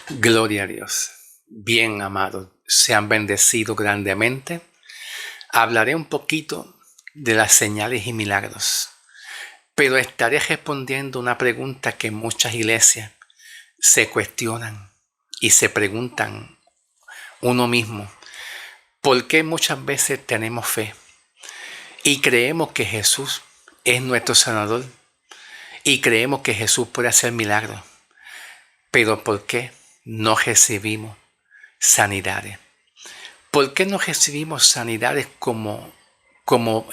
Gloria a Dios. Bien, amados, sean bendecidos grandemente. Hablaré un poquito de las señales y milagros, pero estaré respondiendo una pregunta que muchas iglesias se cuestionan y se preguntan uno mismo. ¿Por qué muchas veces tenemos fe y creemos que Jesús es nuestro sanador y creemos que Jesús puede hacer milagros? Pero ¿por qué no recibimos sanidades? ¿Por qué no recibimos sanidades como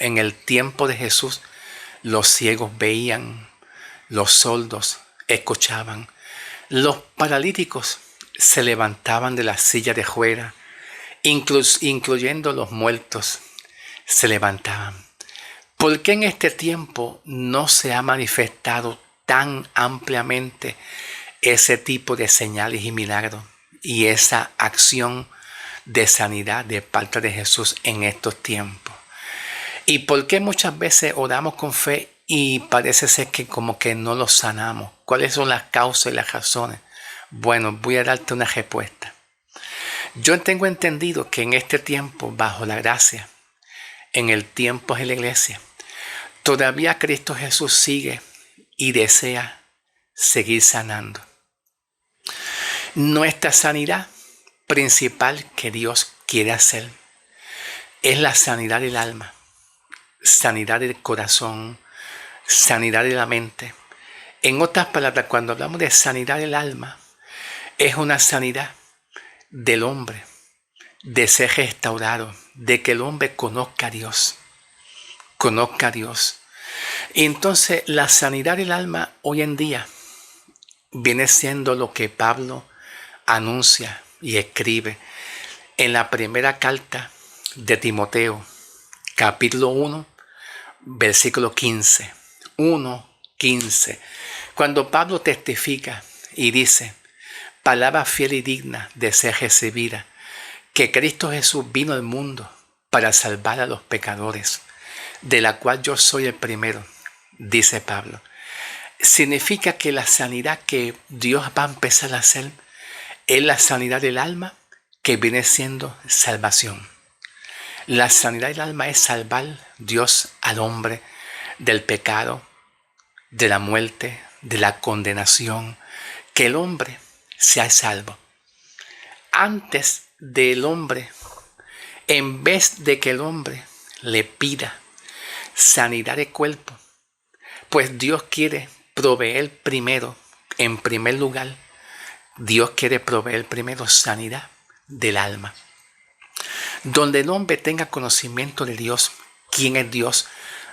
en el tiempo de Jesús? Los ciegos veían, los sordos escuchaban, los paralíticos se levantaban de la silla de ruedas, incluyendo los muertos se levantaban. ¿Por qué en este tiempo no se ha manifestado tan ampliamente ese tipo de señales y milagros y esa acción de sanidad de parte de Jesús en estos tiempos? ¿Y por qué muchas veces oramos con fe y parece ser que como que no lo sanamos? ¿Cuáles son las causas y las razones? Bueno, voy a darte una respuesta. Yo tengo entendido que en este tiempo, bajo la gracia, en el tiempo de la iglesia, todavía Cristo Jesús sigue y desea seguir sanando. Nuestra sanidad principal que Dios quiere hacer es la sanidad del alma, sanidad del corazón, sanidad de la mente. En otras palabras, cuando hablamos de sanidad del alma, es una sanidad del hombre, de ser restaurado, de que el hombre conozca a Dios, conozca a Dios. Y entonces la sanidad del alma hoy en día viene siendo lo que Pablo anuncia y escribe en la primera carta de Timoteo, capítulo 1, versículo 15. 1:15. Cuando Pablo testifica y dice, palabra fiel y digna de ser recibida, que Cristo Jesús vino al mundo para salvar a los pecadores, de la cual yo soy el primero, dice Pablo. Significa que la sanidad que Dios va a empezar a hacer es la sanidad del alma, que viene siendo salvación. La sanidad del alma es salvar Dios al hombre del pecado, de la muerte, de la condenación, que el hombre sea salvo. Antes del hombre, en vez de que el hombre le pida sanidad de cuerpo, pues Dios quiere proveer primero, en primer lugar, Dios quiere proveer primero sanidad del alma. Donde el hombre tenga conocimiento de Dios, quién es Dios,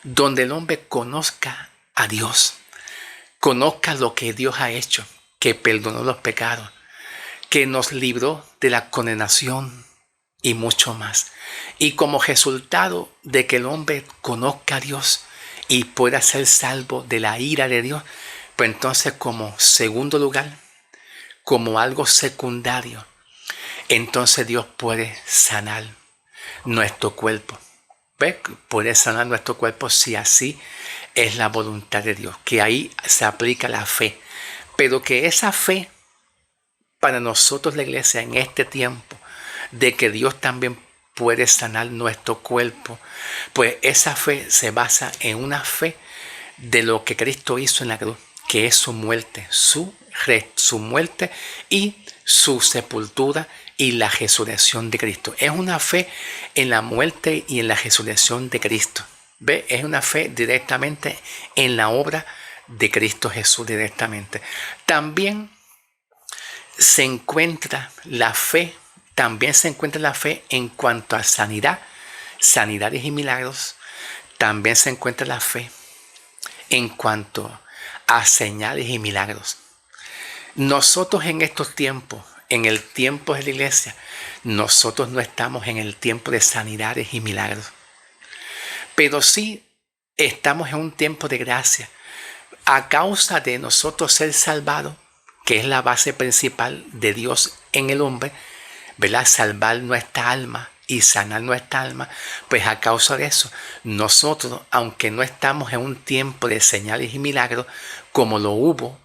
donde el hombre conozca a Dios, conozca lo que Dios ha hecho, que perdonó los pecados, que nos libró de la condenación y mucho más. Y como resultado de que el hombre conozca a Dios y pueda ser salvo de la ira de Dios, pues entonces como segundo lugar, como algo secundario, entonces Dios puede sanar nuestro cuerpo. ¿Ves? Puede sanar nuestro cuerpo si así es la voluntad de Dios, que ahí se aplica la fe. Pero que esa fe para nosotros la iglesia en este tiempo, de que Dios también puede sanar nuestro cuerpo, pues esa fe se basa en una fe de lo que Cristo hizo en la cruz, que es su muerte, su muerte y su sepultura y la resurrección de Cristo. Es una fe en la muerte y en la resurrección de Cristo. ¿Ve? Es una fe directamente en la obra de Cristo Jesús directamente. También se encuentra la fe, en cuanto a sanidad, sanidades y milagros. También se encuentra la fe en cuanto a señales y milagros. Nosotros en estos tiempos, en el tiempo de la iglesia, nosotros no estamos en el tiempo de sanidades y milagros. Pero sí estamos en un tiempo de gracia. A causa de nosotros ser salvados, que es la base principal de Dios en el hombre, ¿verdad? Salvar nuestra alma y sanar nuestra alma, pues a causa de eso, nosotros, aunque no estamos en un tiempo de señales y milagros, como lo hubo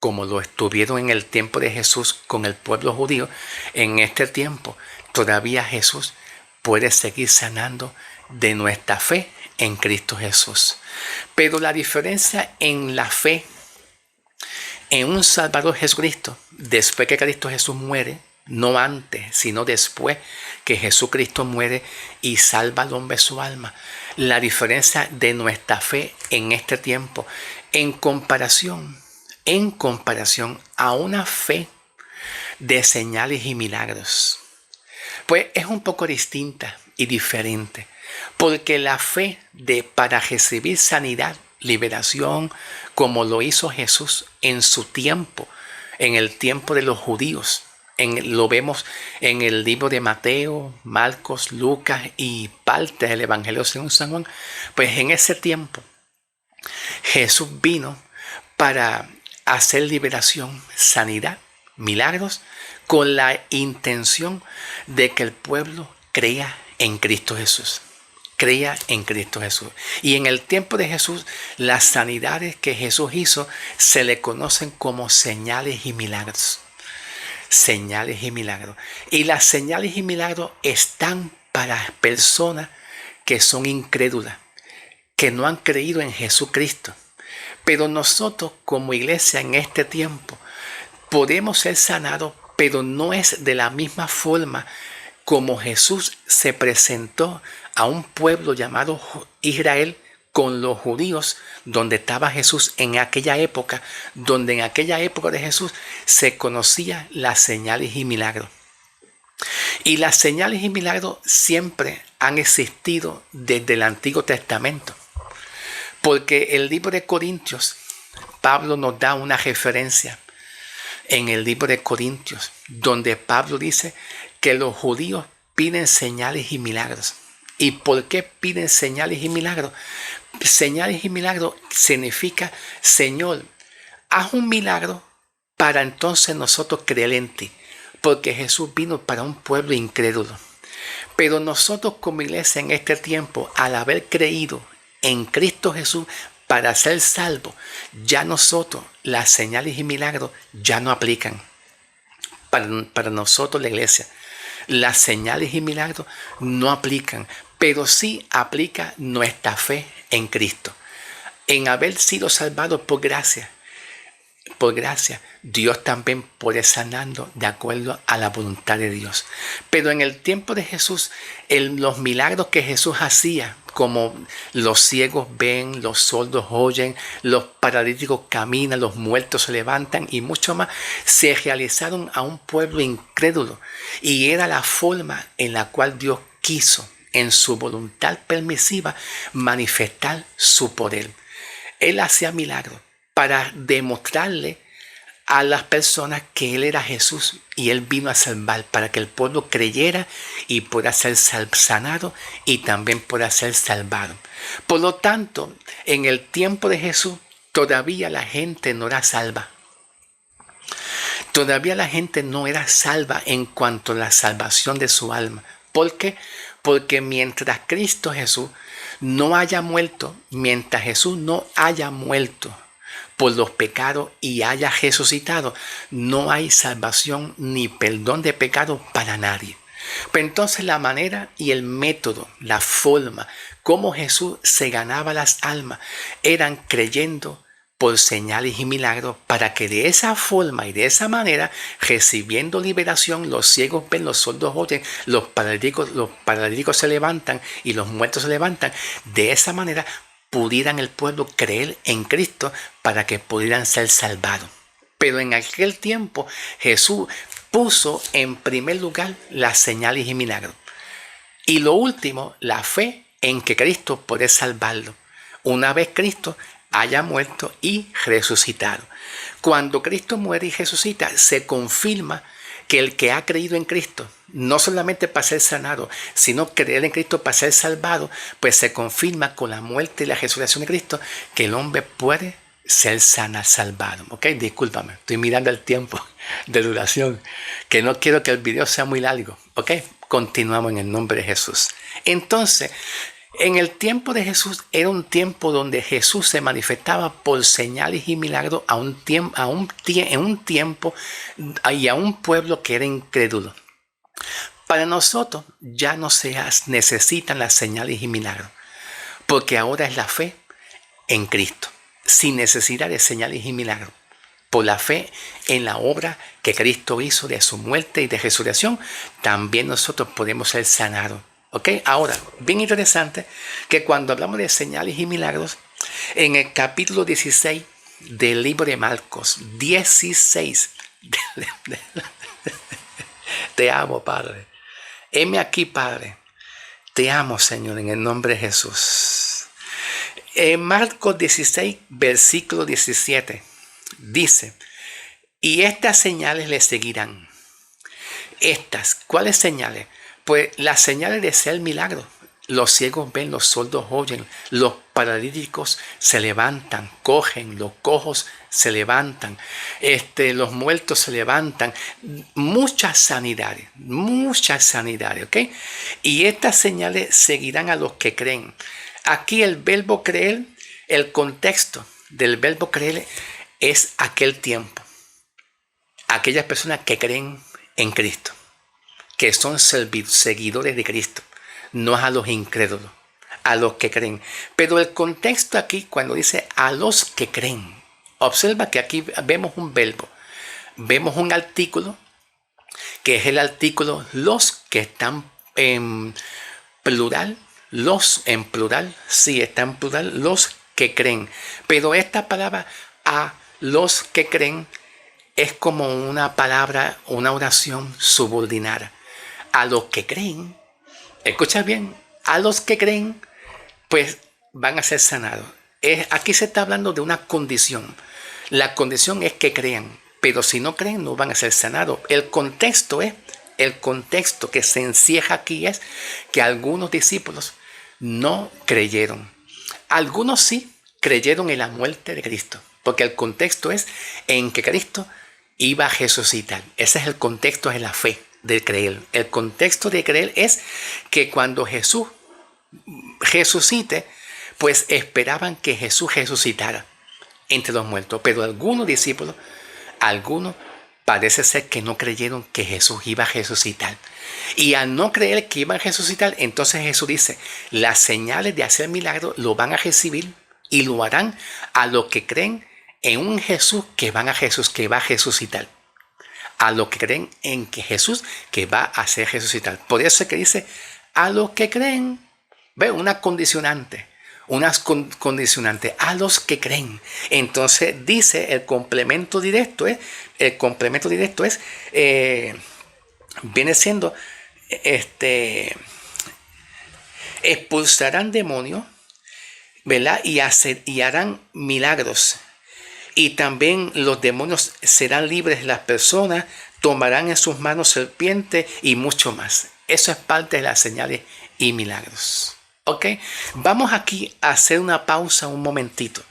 como lo estuvieron en el tiempo de Jesús con el pueblo judío, en este tiempo todavía Jesús puede seguir sanando de nuestra fe en Cristo Jesús. Pero la diferencia en la fe en un Salvador Jesucristo, después que Cristo Jesús muere, no antes, sino después que Jesucristo muere y salva al hombre su alma. La diferencia de nuestra fe en este tiempo, en comparación a una fe de señales y milagros, pues es un poco distinta y diferente, porque la fe para recibir sanidad, liberación, como lo hizo Jesús en su tiempo, en el tiempo de los judíos, lo vemos en el libro de Mateo, Marcos, Lucas y parte del Evangelio según San Juan. Pues en ese tiempo Jesús vino para hacer liberación, sanidad, milagros, con la intención de que el pueblo crea en Cristo Jesús. Crea en Cristo Jesús. Y en el tiempo de Jesús, las sanidades que Jesús hizo se le conocen como señales y milagros. Señales y milagros. Y las señales y milagros están para personas que son incrédulas, que no han creído en Jesucristo. Pero nosotros como iglesia en este tiempo podemos ser sanados, pero no es de la misma forma como Jesús se presentó a un pueblo llamado Israel con los judíos, donde estaba Jesús en aquella época, donde en aquella época de Jesús se conocía las señales y milagros. Y las señales y milagros siempre han existido desde el Antiguo Testamento, porque el libro de Corintios, Pablo nos da una referencia en el libro de Corintios, donde Pablo dice que los judíos piden señales y milagros. ¿Y por qué piden señales y milagros? Señales y milagros significa, Señor, haz un milagro para entonces nosotros creer en ti. Porque Jesús vino para un pueblo incrédulo. Pero nosotros como iglesia en este tiempo, al haber creído en Cristo Jesús para ser salvos, ya nosotros las señales y milagros ya no aplican. Para nosotros la iglesia, las señales y milagros no aplican, pero sí aplica nuestra fe en Cristo, en haber sido salvados por gracia. Por gracia, Dios también puede sanando de acuerdo a la voluntad de Dios. Pero en el tiempo de Jesús, los milagros que Jesús hacía, como los ciegos ven, los sordos oyen, los paralíticos caminan, los muertos se levantan y mucho más, se realizaron a un pueblo incrédulo. Y era la forma en la cual Dios quiso, en su voluntad permisiva, manifestar su poder. Él hacía milagros para demostrarle a las personas que Él era Jesús y Él vino a salvar, para que el pueblo creyera y pueda ser sanado y también pueda ser salvado. Por lo tanto, en el tiempo de Jesús, todavía la gente no era salva. Todavía la gente no era salva en cuanto a la salvación de su alma. ¿Por qué? Porque mientras Cristo Jesús no haya muerto, mientras Jesús no haya muerto por los pecados y haya resucitado, no hay salvación ni perdón de pecado para nadie. Pero entonces la manera y el método, la forma como Jesús se ganaba las almas, eran creyendo por señales y milagros, para que de esa forma y de esa manera, recibiendo liberación, los ciegos ven, los sordos oyen, los paralíticos se levantan y los muertos se levantan. De esa manera pudieran el pueblo creer en Cristo para que pudieran ser salvados. Pero en aquel tiempo Jesús puso en primer lugar las señales y milagros. Y lo último, la fe en que Cristo puede salvarlo. Una vez Cristo haya muerto y resucitado. Cuando Cristo muere y resucita, se confirma que el que ha creído en Cristo, no solamente para ser sanado, sino creer en Cristo para ser salvado, pues se confirma con la muerte y la resurrección de Cristo que el hombre puede ser salvado. Ok, discúlpame, estoy mirando el tiempo de duración, que no quiero que el video sea muy largo. Ok, continuamos en el nombre de Jesús. Entonces, En el tiempo de Jesús era un tiempo donde Jesús se manifestaba por señales y milagros en un tiempo y a un pueblo que era incrédulo. Para nosotros ya no se necesitan las señales y milagros, porque ahora es la fe en Cristo, sin necesidad de señales y milagros. Por la fe en la obra que Cristo hizo de su muerte y de resurrección, también nosotros podemos ser sanados. ¿Ok? Ahora, bien interesante que cuando hablamos de señales y milagros, en el capítulo 16 del libro de Marcos, 16, te amo, Padre. Heme aquí, Padre. Te amo, Señor, en el nombre de Jesús. En Marcos 16, versículo 17, dice, y estas señales le seguirán. ¿Cuáles señales? Pues las señales de ser milagro. Los ciegos ven, los sordos oyen, los paralíticos se levantan, cogen, los cojos se levantan, los muertos se levantan. Muchas sanidades, ¿ok? Y estas señales seguirán a los que creen. Aquí el verbo creer, el contexto del verbo creer es aquel tiempo. Aquellas personas que creen en Cristo, que son seguidores de Cristo, no a los incrédulos, a los que creen. Pero el contexto aquí, cuando dice a los que creen, observa que aquí vemos un verbo, vemos un artículo, que es el artículo los, que están en plural, sí, está en plural, los que creen. Pero esta palabra a los que creen es como una palabra, una oración subordinada. A los que creen, escucha bien, a los que creen, pues van a ser sanados. Aquí se está hablando de una condición. La condición es que crean, pero si no creen no van a ser sanados. El contexto que se encierra aquí es que algunos discípulos no creyeron. Algunos sí creyeron en la muerte de Cristo, porque el contexto es en que Cristo iba a resucitar. Ese es el contexto de la fe, de creer. El contexto de creer es que cuando Jesús resucite, pues esperaban que Jesús resucitara entre los muertos. Pero algunos discípulos, parece ser que no creyeron que Jesús iba a resucitar. Y al no creer que iba a resucitar, entonces Jesús dice, las señales de hacer milagros lo van a recibir y lo harán a los que creen en un Jesús que va a resucitar. A los que creen en que Jesús que va a hacer resucitar. Por eso es que dice, a los que creen, ve, una condicionante, a los que creen. Entonces dice el complemento directo viene siendo, expulsarán demonios, ¿verdad? Y harán milagros. Y también los demonios serán libres de las personas, tomarán en sus manos serpientes y mucho más. Eso es parte de las señales y milagros. ¿Ok? Vamos aquí a hacer una pausa un momentito.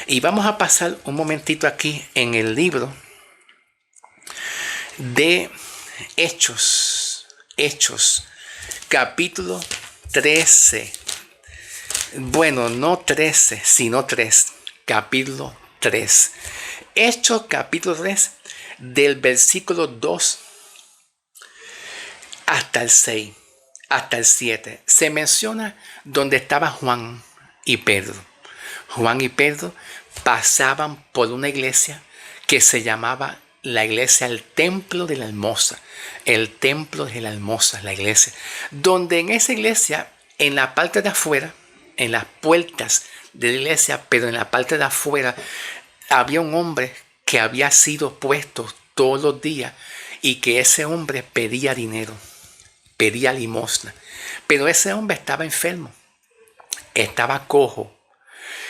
Y vamos a pasar un momentito aquí en el libro de Hechos. Hechos, capítulo 13. Bueno, no 13, sino 3. Capítulo 3. Hechos capítulo 3, del versículo 2 hasta el 6, hasta el 7. Se menciona donde estaba Juan y Pedro. Juan y Pedro pasaban por una iglesia que se llamaba la iglesia, el templo de la Hermosa. El templo de la Hermosa, la iglesia. Donde en esa iglesia, en la parte de afuera, en las puertas de la iglesia, pero en la parte de afuera, había un hombre que había sido puesto todos los días y que ese hombre pedía dinero, pedía limosna. Pero ese hombre estaba enfermo, estaba cojo.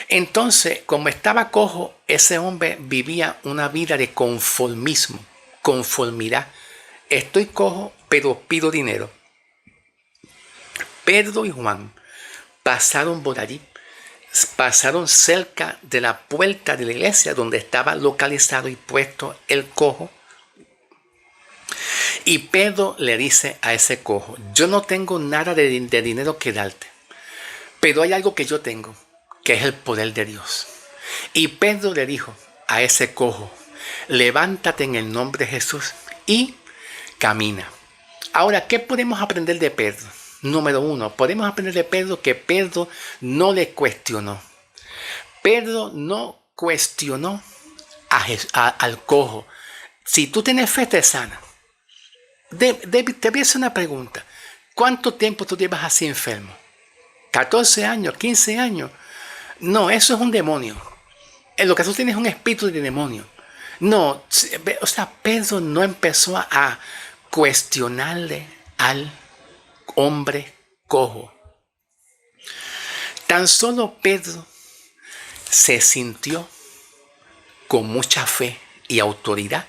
Entonces, como estaba cojo, ese hombre vivía una vida de conformismo, conformidad. Estoy cojo, pero pido dinero. Pedro y Juan pasaron por allí, pasaron cerca de la puerta de la iglesia donde estaba localizado y puesto el cojo. Y Pedro le dice a ese cojo, yo no tengo nada de dinero que darte, Pero hay algo que yo tengo, que es el poder de Dios. Y Pedro le dijo a ese cojo, levántate en el nombre de Jesús y camina. Ahora, ¿qué podemos aprender de Pedro? Número uno, podemos aprender de Pedro que Pedro no le cuestionó. Pedro no cuestionó al cojo. Si tú tienes fe, te sana. Te voy a hacer una pregunta. ¿Cuánto tiempo tú llevas así enfermo? ¿14 años? ¿15 años? No, eso es un demonio. Lo que tú tienes es un espíritu de demonio. No, o sea, Pedro no empezó a cuestionarle al hombre cojo. Tan solo Pedro se sintió con mucha fe y autoridad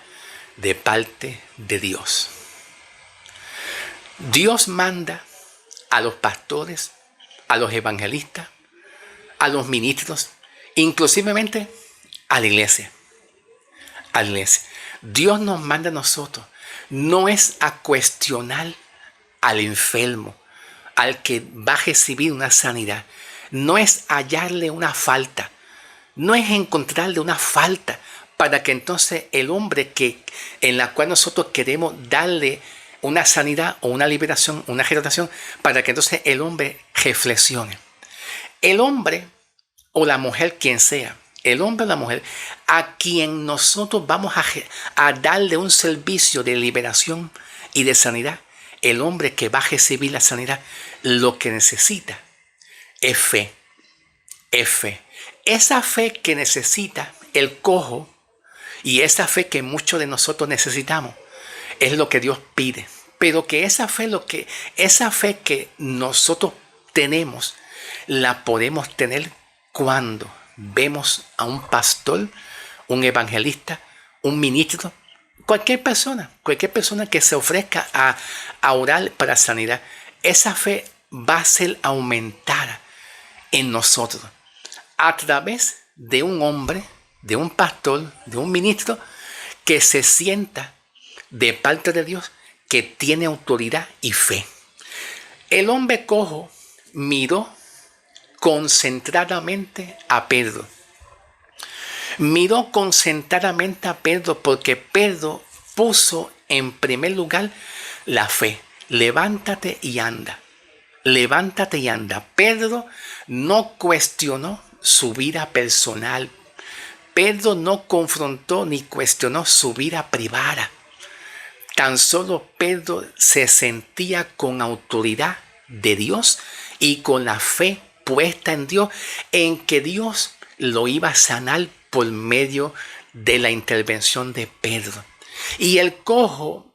de parte de Dios. Dios manda a los pastores, a los evangelistas, a los ministros, inclusivemente a la iglesia. A la iglesia. Dios nos manda a nosotros. No es a cuestionar al enfermo, al que va a recibir una sanidad. No es hallarle una falta. No es encontrarle una falta para que entonces el hombre en la cual nosotros queremos darle una sanidad o una liberación, una restauración, para que entonces el hombre reflexione. El hombre o la mujer, quien sea, el hombre o la mujer, a quien nosotros vamos a darle un servicio de liberación y de sanidad, el hombre que va a recibir la sanidad, lo que necesita es fe. Es fe. Esa fe que necesita el cojo y esa fe que muchos de nosotros necesitamos es lo que Dios pide. Pero que esa fe que nosotros tenemos, la podemos tener cuando vemos a un pastor, un evangelista, un ministro, cualquier persona que se ofrezca a orar para sanidad. Esa fe va a ser aumentada en nosotros a través de un hombre, de un pastor, de un ministro que se sienta de parte de Dios, que tiene autoridad y fe. El hombre cojo miró concentradamente a Pedro. Miró concentradamente a Pedro porque Pedro puso en primer lugar la fe. Levántate y anda. Levántate y anda. Pedro no cuestionó su vida personal. Pedro no confrontó ni cuestionó su vida privada. Tan solo Pedro se sentía con autoridad de Dios y con la fe puesta en Dios, en que Dios lo iba a sanar por medio de la intervención de Pedro. Y el cojo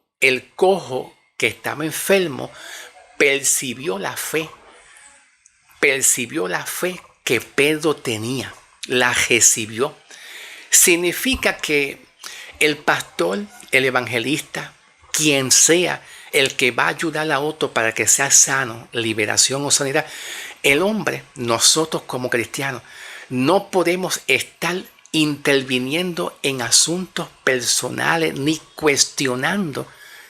que estaba enfermo, percibió la fe que Pedro tenía, la recibió. Significa que el pastor, el evangelista, quien sea el que va a ayudar a otro para que sea sano, liberación o sanidad, el hombre, nosotros como cristianos, no podemos estar interviniendo en asuntos personales ni cuestionando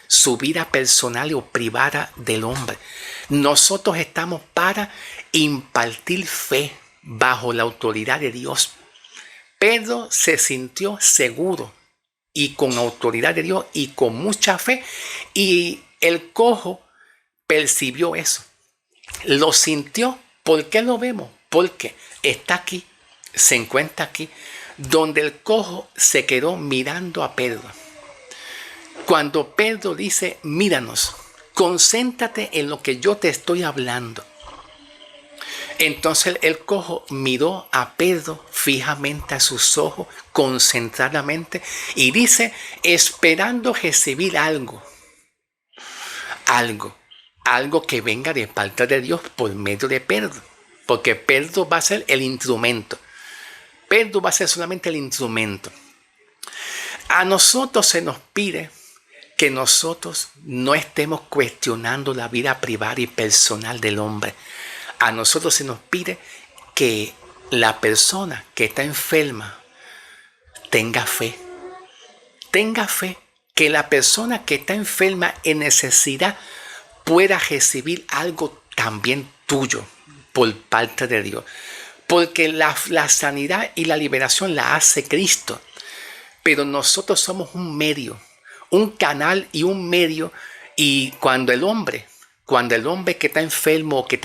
su vida personal o privada del hombre. Nosotros estamos para impartir fe bajo la autoridad de Dios. Pedro se sintió seguro y con autoridad de Dios y con mucha fe, y el cojo percibió eso, lo sintió. ¿Por qué lo vemos? Porque está aquí, se encuentra aquí, donde el cojo se quedó mirando a Pedro. Cuando Pedro dice, míranos, concéntrate en lo que yo te estoy hablando. Entonces el cojo miró a Pedro fijamente a sus ojos, concentradamente, y dice, esperando recibir algo que venga de parte de Dios por medio de Pedro. Porque Pedro va a ser el instrumento. Pedro va a ser solamente el instrumento. A nosotros se nos pide que nosotros no estemos cuestionando la vida privada y personal del hombre. A nosotros se nos pide que la persona que está enferma tenga fe. Tenga fe que la persona que está enferma en necesidad pueda recibir algo también tuyo, por parte de Dios. Porque la sanidad y la liberación la hace Cristo. Pero nosotros somos un medio, un canal y un medio. Y cuando el hombre que está enfermo, que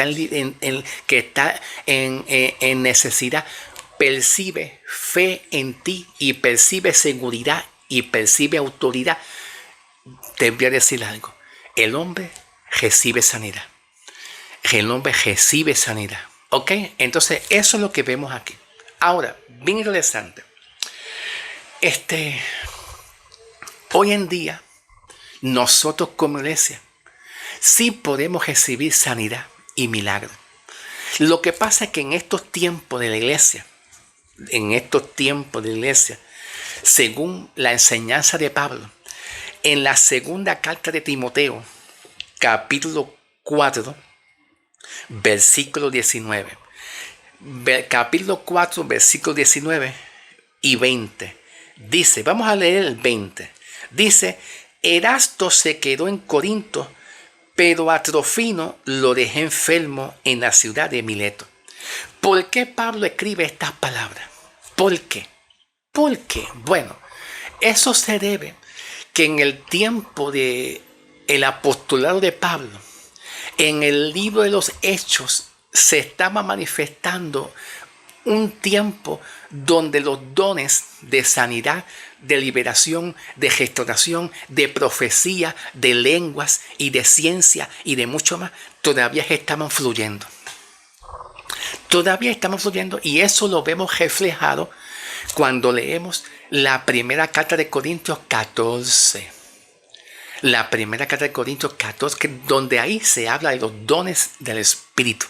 está en necesidad, percibe fe en ti y percibe seguridad y percibe autoridad, te voy a decir algo. El hombre recibe sanidad. El hombre recibe sanidad. ¿Ok? Entonces, eso es lo que vemos aquí. Ahora, bien interesante. Hoy en día, nosotros como iglesia, sí podemos recibir sanidad y milagros. Lo que pasa es que en estos tiempos de la iglesia, según la enseñanza de Pablo, en la segunda carta de Timoteo, capítulo 4, versículo 19. Capítulo 4, versículo 19 y 20. Dice, vamos a leer el 20. Dice, Erasto se quedó en Corinto, pero a Trofimo lo dejé enfermo en la ciudad de Mileto. ¿Por qué Pablo escribe estas palabras? ¿Por qué? ¿Por qué? Bueno, eso se debe que en el tiempo del apostolado de Pablo, en el libro de los Hechos, se estaba manifestando un tiempo donde los dones de sanidad, de liberación, de restauración, de profecía, de lenguas y de ciencia y de mucho más, todavía estaban fluyendo. Todavía estamos fluyendo, y eso lo vemos reflejado cuando leemos la primera carta de Corintios 14. La primera carta de Corintios 14, donde ahí se habla de los dones del Espíritu.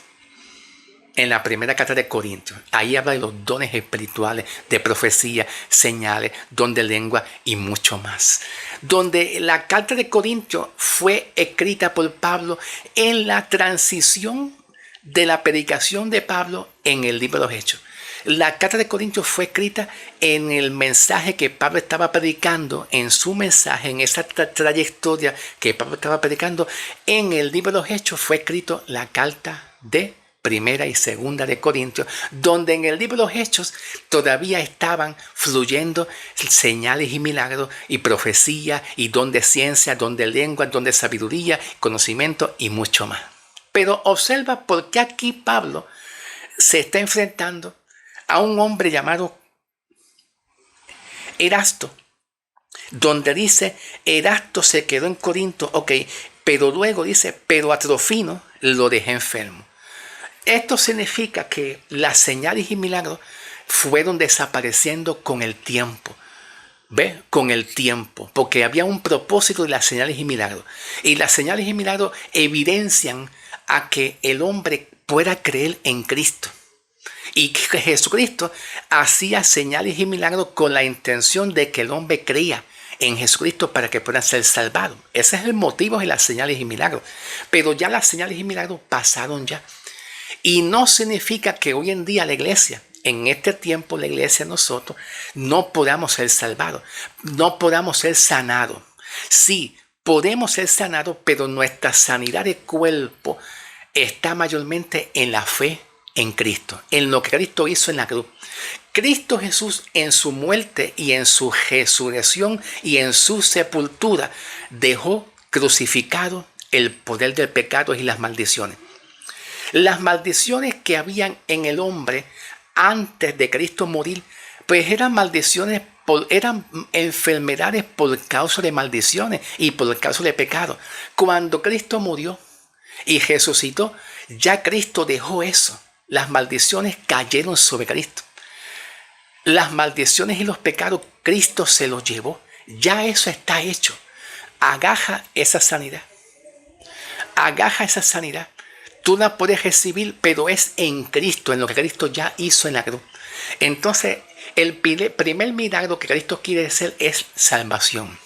En la primera carta de Corintios, ahí habla de los dones espirituales, de profecía, señales, don de lengua y mucho más. Donde la carta de Corintios fue escrita por Pablo en la transición de la predicación de Pablo en el libro de los Hechos. La carta de Corintios fue escrita en el mensaje que Pablo estaba predicando, en su mensaje, en esa trayectoria que Pablo estaba predicando. En el libro de los Hechos fue escrito la carta de Primera y Segunda de Corintios, donde en el libro de los Hechos todavía estaban fluyendo señales y milagros y profecía y don de ciencia, don de lengua, don de sabiduría, conocimiento y mucho más. Pero observa por qué aquí Pablo se está enfrentando a un hombre llamado Erasto, donde dice, Erasto se quedó en Corinto, ok, pero luego dice, pero a Trofimo lo dejé enfermo. Esto significa que las señales y milagros fueron desapareciendo con el tiempo. ¿Ve? Con el tiempo, porque había un propósito de las señales y milagros. Y las señales y milagros evidencian a que el hombre pueda creer en Cristo. Y que Jesucristo hacía señales y milagros con la intención de que el hombre crea en Jesucristo para que puedan ser salvados. Ese es el motivo de las señales y milagros. Pero ya las señales y milagros pasaron ya. Y no significa que hoy en día la iglesia, en este tiempo la iglesia, nosotros, no podamos ser salvados, no podamos ser sanados. Sí, podemos ser sanados, pero nuestra sanidad de cuerpo está mayormente en la fe en Cristo, en lo que Cristo hizo en la cruz. Cristo Jesús, en su muerte y en su resurrección y en su sepultura, dejó crucificado el poder del pecado y las maldiciones. Las maldiciones que habían en el hombre antes de Cristo morir, pues eran maldiciones, eran enfermedades por causa de maldiciones y por causa de pecado. Cuando Cristo murió y resucitó, ya Cristo dejó eso. Las maldiciones cayeron sobre Cristo. Las maldiciones y los pecados, Cristo se los llevó. Ya eso está hecho. Agaja esa sanidad. Agaja esa sanidad. Tú la puedes recibir, pero es en Cristo, en lo que Cristo ya hizo en la cruz. Entonces, el primer milagro que Cristo quiere hacer es salvación.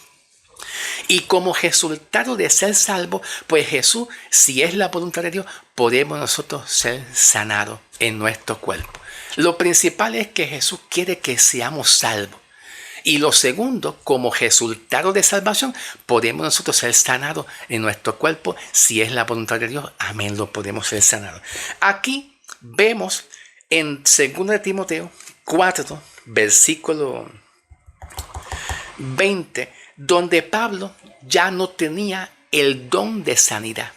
Y como resultado de ser salvo, pues Jesús, si es la voluntad de Dios, podemos nosotros ser sanados en nuestro cuerpo. Lo principal es que Jesús quiere que seamos salvos. Y lo segundo, como resultado de salvación, podemos nosotros ser sanados en nuestro cuerpo. Si es la voluntad de Dios, amén, lo podemos ser sanados. Aquí vemos en 2 de Timoteo 4, versículo 20, donde Pablo ya no tenía el don de sanidad.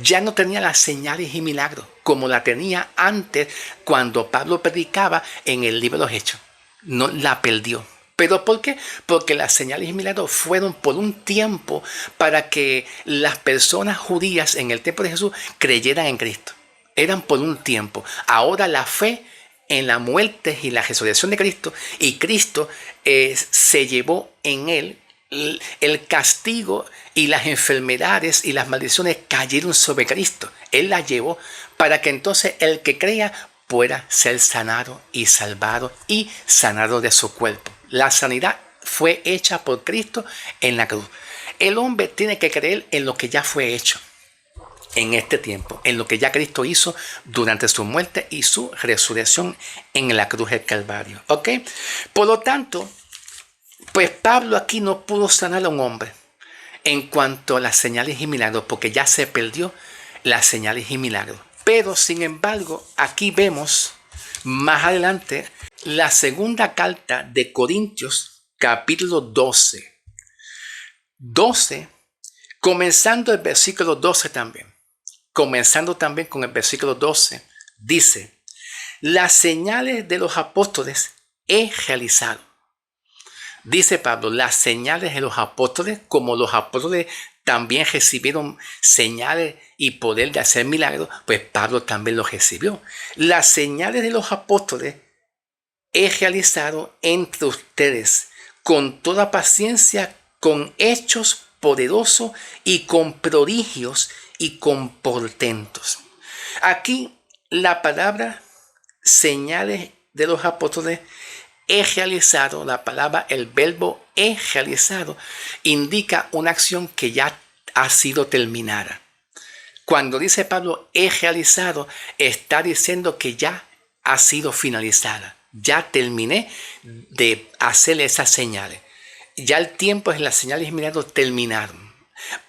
Ya no tenía las señales y milagros como la tenía antes cuando Pablo predicaba en el libro de los Hechos. No la perdió. ¿Pero por qué? Porque las señales y milagros fueron por un tiempo para que las personas judías en el tiempo de Jesús creyeran en Cristo. Eran por un tiempo. Ahora la fe en la muerte y la resurrección de Cristo, y Cristo se llevó en él el castigo, y las enfermedades y las maldiciones cayeron sobre Cristo. Él las llevó para que entonces el que crea pueda ser sanado y salvado y sanado de su cuerpo. La sanidad fue hecha por Cristo en la cruz. El hombre tiene que creer en lo que ya fue hecho en este tiempo, en lo que ya Cristo hizo durante su muerte y su resurrección en la cruz del Calvario. ¿Ok? Por lo tanto, pues Pablo aquí no pudo sanar a un hombre en cuanto a las señales y milagros, porque ya se perdió las señales y milagros. Pero, sin embargo, aquí vemos más adelante la segunda carta de Corintios, capítulo 12. 12, comenzando el versículo 12 también. Comenzando también con el versículo 12, dice: las señales de los apóstoles he realizado. Dice Pablo, las señales de los apóstoles, como los apóstoles también recibieron señales y poder de hacer milagros, pues Pablo también los recibió. Las señales de los apóstoles he realizado entre ustedes con toda paciencia, con hechos poderosos y con prodigios y con portentos. Aquí la palabra señales de los apóstoles he realizado, la palabra, el verbo he realizado, indica una acción que ya ha sido terminada. Cuando dice Pablo he realizado, está diciendo que ya ha sido finalizada. Ya terminé de hacer esas señales. Ya el tiempo de las señales y milagros terminaron.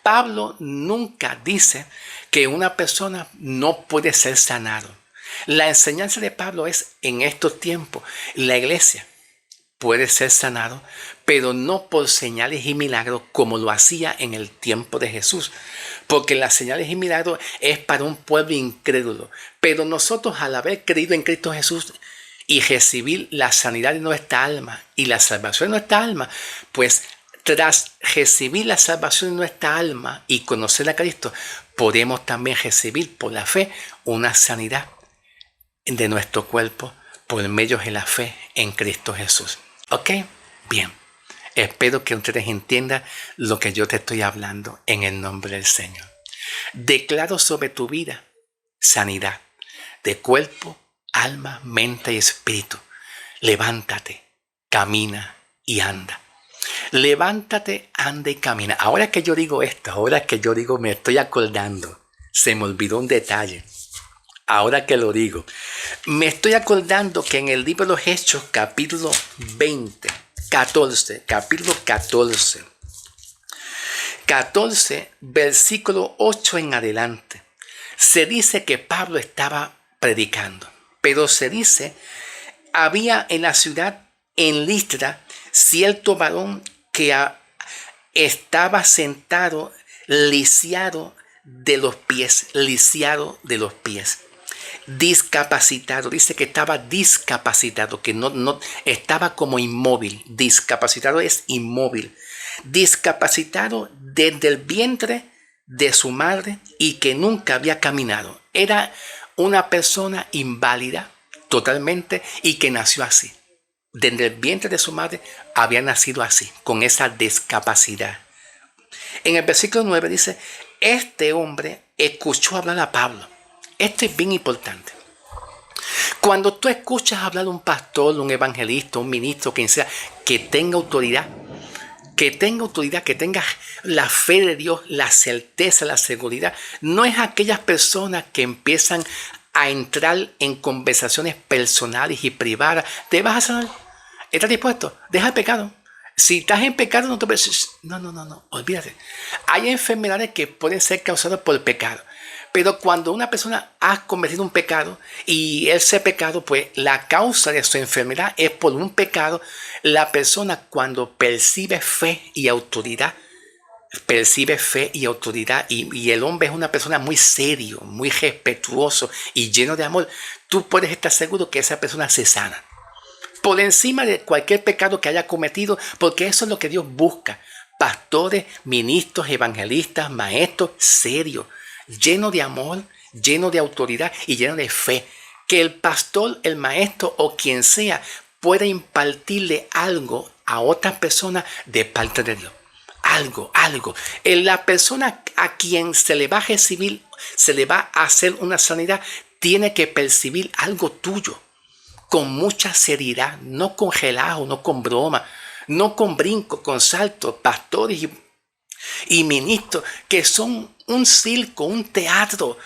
Pablo nunca dice que una persona no puede ser sanado. La enseñanza de Pablo es: en estos tiempos la iglesia puede ser sanado, pero no por señales y milagros como lo hacía en el tiempo de Jesús. Porque las señales y milagros es para un pueblo incrédulo. Pero nosotros, al haber creído en Cristo Jesús y recibir la sanidad de nuestra alma y la salvación de nuestra alma, pues tras recibir la salvación de nuestra alma y conocer a Cristo, podemos también recibir por la fe una sanidad de nuestro cuerpo por medio de la fe en Cristo Jesús. ¿Ok? Bien. Espero que ustedes entiendan lo que yo te estoy hablando en el nombre del Señor. Declaro sobre tu vida sanidad de cuerpo, alma, mente y espíritu. Levántate, camina y anda. Levántate, anda y camina. Ahora que yo digo esto, ahora que yo digo, me estoy acordando. Se me olvidó un detalle. Ahora que lo digo, me estoy acordando que en el libro de los Hechos, capítulo 14, versículo 8 en adelante, se dice que Pablo estaba predicando, pero se dice, había en la ciudad, en Listra, cierto varón que estaba sentado, lisiado de los pies, discapacitado. Dice que estaba discapacitado, que no estaba como inmóvil. Discapacitado es inmóvil. Discapacitado desde el vientre de su madre y que nunca había caminado. Era una persona inválida totalmente y que nació así. Desde el vientre de su madre había nacido así, con esa discapacidad. En el versículo 9 dice: este hombre escuchó hablar a Pablo. Esto es bien importante. Cuando tú escuchas hablar a un pastor, un evangelista, un ministro, quien sea, que tenga autoridad, que tenga la fe de Dios, la certeza, la seguridad, no es aquellas personas que empiezan a entrar en conversaciones personales y privadas. ¿Te vas a sanar? ¿Estás dispuesto? Deja el pecado. Si estás en pecado, no te preocupes. No, olvídate. Hay enfermedades que pueden ser causadas por el pecado. Pero cuando una persona ha cometido un pecado y ese pecado, pues la causa de su enfermedad es por un pecado, la persona cuando percibe fe y autoridad, y el hombre es una persona muy serio, muy respetuoso y lleno de amor, tú puedes estar seguro que esa persona se sana. Por encima de cualquier pecado que haya cometido, porque eso es lo que Dios busca. Pastores, ministros, evangelistas, maestros, serios, llenos de amor, llenos de autoridad y llenos de fe. Que el pastor, el maestro o quien sea pueda impartirle algo a otras personas de parte de Dios. Algo. La persona a quien se le va a recibir, se le va a hacer una sanidad, tiene que percibir algo tuyo. Con mucha seriedad, no con relajo, no con broma, no con brinco, con saltos, pastores y ministros que son un circo, un teatro.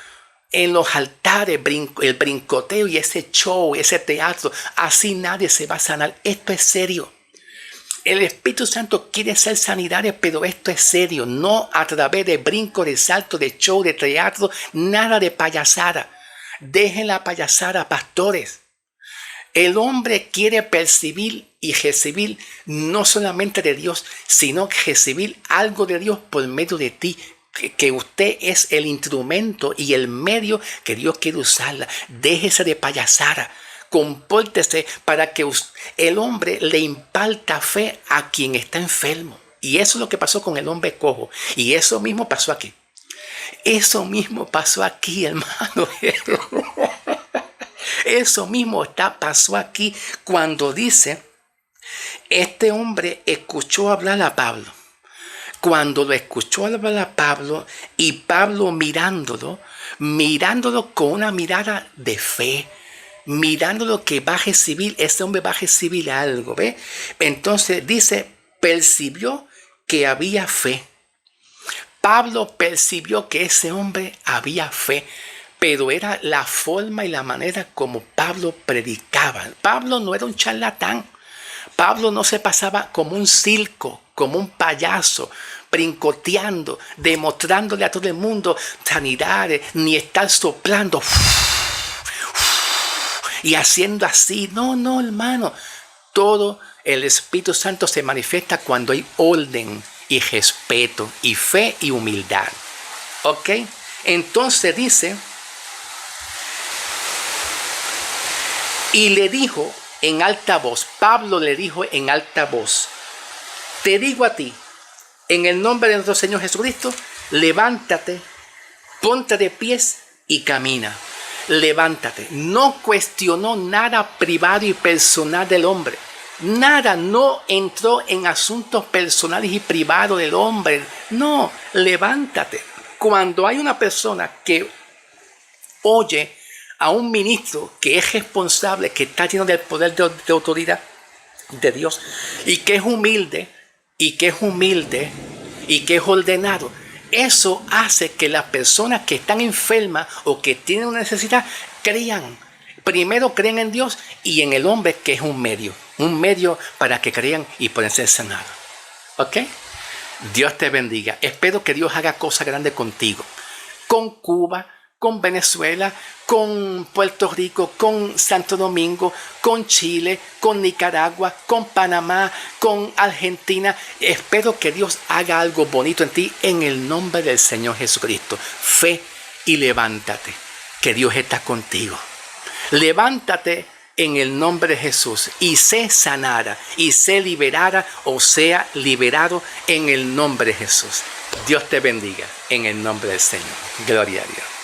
En los altares, el brincoteo y ese show, ese teatro, así nadie se va a sanar. Esto es serio. El Espíritu Santo quiere ser sanidad, pero esto es serio. No a través de brinco, de salto, de show, de teatro, nada de payasada. Dejen la payasada, pastores. El hombre quiere percibir y recibir no solamente de Dios, sino recibir algo de Dios por medio de ti. Que usted es el instrumento y el medio que Dios quiere usarla. Déjese de payasada. Compórtese para que el hombre le imparta fe a quien está enfermo. Y eso es lo que pasó con el hombre cojo. Y eso mismo pasó aquí. Eso mismo pasó aquí, hermano. Eso mismo pasó aquí cuando dice, este hombre escuchó hablar a Pablo. Cuando lo escuchó hablar a Pablo y Pablo mirándolo con una mirada de fe, mirándolo que va a recibir, ese hombre va a recibir algo, ¿ve? Entonces dice, percibió que había fe. Pablo percibió que ese hombre había fe. Pero era la forma y la manera como Pablo predicaba. Pablo no era un charlatán. Pablo no se pasaba como un circo, como un payaso, brincoteando, demostrándole a todo el mundo sanidades, ni estar soplando y haciendo así. No, hermano. Todo el Espíritu Santo se manifiesta cuando hay orden y respeto y fe y humildad. ¿Ok? Entonces dice... Y le dijo en alta voz, Pablo le dijo en alta voz, te digo a ti, en el nombre de nuestro Señor Jesucristo, levántate, ponte de pies y camina. Levántate. No cuestionó nada privado y personal del hombre. Nada, no entró en asuntos personales y privados del hombre. No, levántate. Cuando hay una persona que oye a un ministro que es responsable, que está lleno del poder de autoridad de Dios y que es humilde y que es ordenado, eso hace que las personas que están enfermas o que tienen una necesidad primero creen en Dios y en el hombre, que es un medio para que crean y puedan ser sanados. ¿Ok? Dios te bendiga. Espero que Dios haga cosas grandes contigo, con Cuba, con Venezuela, con Puerto Rico, con Santo Domingo, con Chile, con Nicaragua, con Panamá, con Argentina. Espero que Dios haga algo bonito en ti en el nombre del Señor Jesucristo. Fe y levántate, que Dios está contigo. Levántate en el nombre de Jesús y sé sanada y sé liberada o sea liberado en el nombre de Jesús. Dios te bendiga en el nombre del Señor. Gloria a Dios.